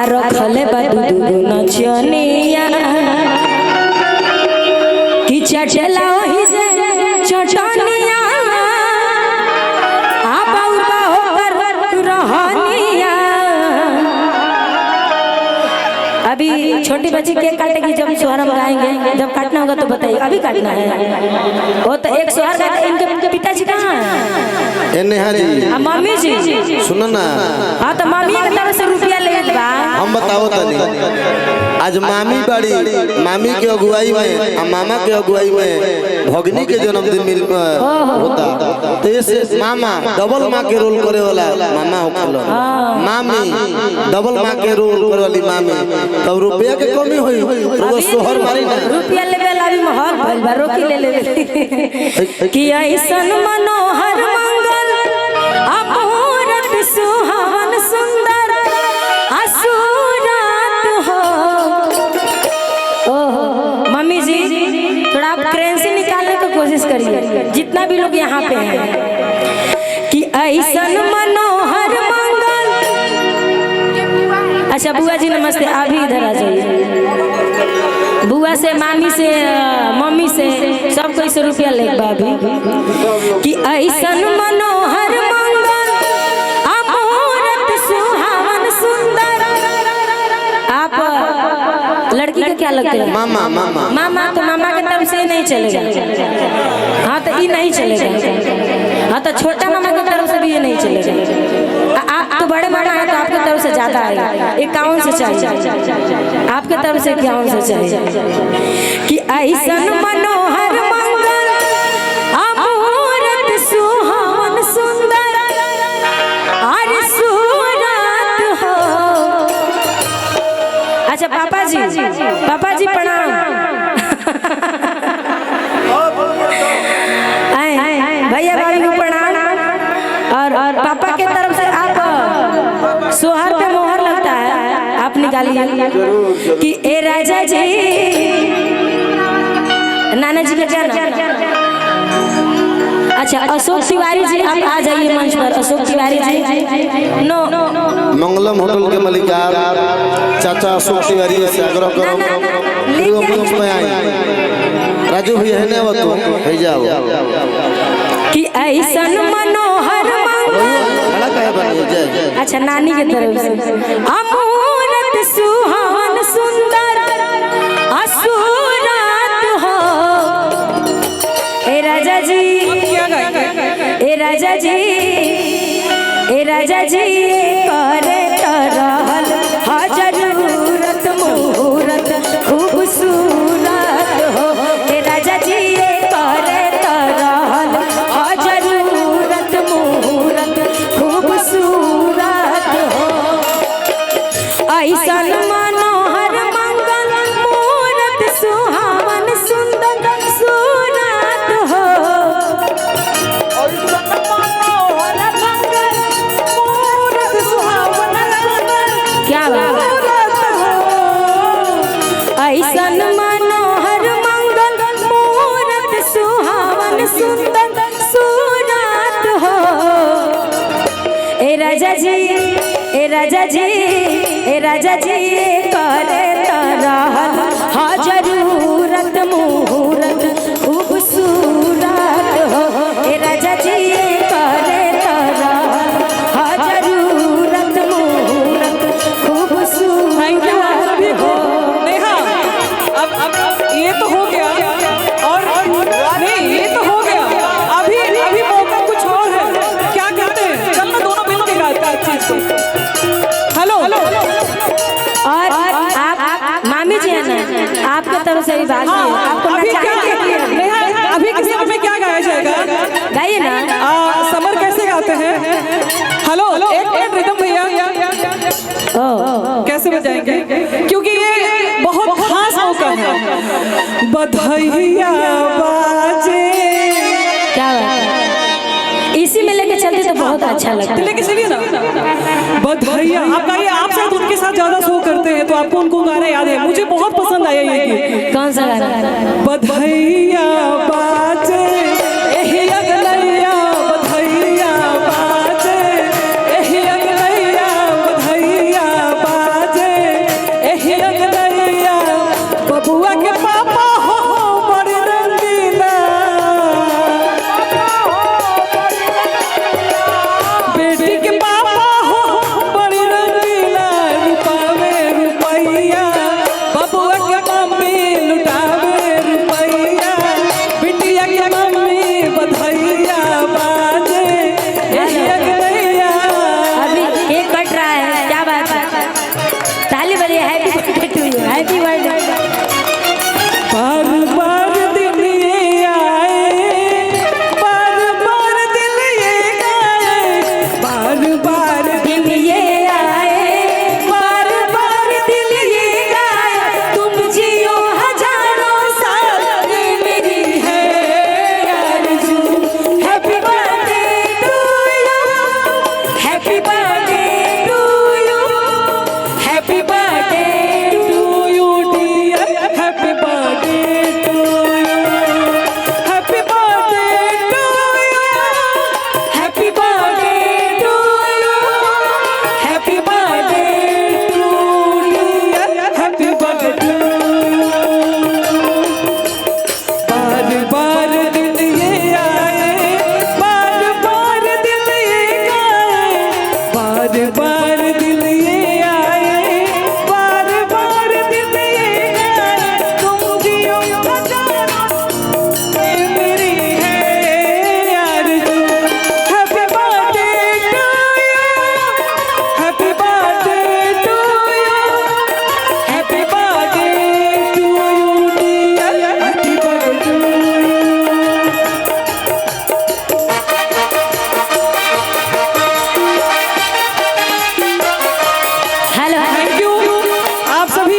आरो खले बादू नचनिया कि चटला ही से चटनिया आ बाउबा होकर रहनिया। अभी छोटी बच्ची केक काटेगी जब सोहर हम गाएंगे, जब काटना होगा तो बताइए। अभी काटना है वो तो एक सोहर का। इनके पिताजी कहाँ हैं? नेहा जी मम्मी जी सुनो ना। हाँ तो मम्मी की तरफ से रुपया ले बा। हम बताओ तनी आज मामी बड़ी मामी के अगुवाई में और मामा के अगुवाई में भगनी के जन्मदिन मिल होता तो ऐसे मामा डबल माँ के रोल करे वाला मामा होखलो, मामी डबल माँ के रोल करे वाली मामी। तब रुपया के कमी हुई वो सोहर मारी ना रुपया लेवे लावी महल भइल बा। रोकी ले लेवे कि ऐसन मनोहर मंगल अपूरत सुहावन सुंदर असुरात हो। ओहो मम्मी जी थोड़ा आप क्रेन से निकालने की कोशिश करिए, जितना भी लोग यहाँ पे हैं कि ऐसन मनोहर मंगल। अच्छा बुआ जी नमस्ते, आप भी इधर आ जाइए। बुआ से मामी से मम्मी से सब कोई से रुपया ले भाभी कि ऐसन मनोहर मंगल अमूर्त सुहावन सुंदर। आप लड़की का क्या लगता है? मामा मामा मामा तो मामा के तरफ से नहीं चलेगा। हाँ तो ये नहीं चलेगा। हाँ तो छोटा मामा की तरफ से भी ये नहीं चलेगा। आप तो बड़े मामा है तो आपकी तरफ से ज्यादा आएगा। 51 से चाहिए, आपके तरफ से 51 से चाहिए कि ऐसन मनोहर मंगल अमूर्त सुहावन सुंदर अरे सुरात हो। अच्छा पापा जी प्रणाम। भैया भाभी को प्रणाम। और पापा के तरफ से आप सोहर पे मोहर लगता है, आप निकालिए कि ए राजा जी। नाना जी का क्या नाम? अच्छा अशोक तिवारी जी आप आ जाइए मंच पर। अशोक तिवारी जी नो मंगलम होटल के मालिकार चाचा अशोक तिवारी से आग्रह करो में आए। राजू भैया है ना वो तो है जाओ कि ऐसन मनोहर मंगल। अच्छा नानी के तरफ से अमूर्त सुहावन सुंदर असुरात हो। ए राजा जी ए राजा जी ए राजा जी करे तरहल जरूरत मुहूर्त खूबसूरत हो। ए राजा जी करे तरहल जरूरत मुहूर्त खूबसूरत हो। ऐसन मनोहर मंगल मूरत सुहावन सुंदर सुरात हो। क्या बात? ऐसन मनोहर मंगल मूरत सुहावन सुंदर सुरात हो। ए राजा जी ए राजा जी ए राजा जी करे तरहल जरूरत मुहूर्त खूबसूरत हो। ए राजा जी करे तरहल जरूरत मुहूर्त खूबसूरत हो। नेहा अब ये तो हो गया और नहीं ये तो हो गया। अभी अभी मौका कुछ और है। क्या कहते हैं? चल ना दोनों मिल के गाते हैं चीज को। हेलो और आप मामी जी है ना, आपके तरफ से भी बात है। आपको अभी क्या नेहा अभी किसी में क्या गाया जाएगा? गाइए ना। समर कैसे गाते हैं? हेलो एक रिदम भैया कैसे बजाएंगे? क्योंकि ये बहुत खास मौका है। बधाइया बाजे। क्या बात है? इसी में लेके चलते तो बहुत अच्छा लगता है। लेके चलिए ना। बधाइया आप गाइए। आप शायद उनके साथ ज्यादा शो करते हैं तो आपको उनको गाना याद है। मुझे बहुत पसंद आया ये गीत। कौन सा गाना? बधाइया बाजे एही अगलैया बधाइया बाजे एही अगलैया बधाइया बाजे थैंक यू आप सभी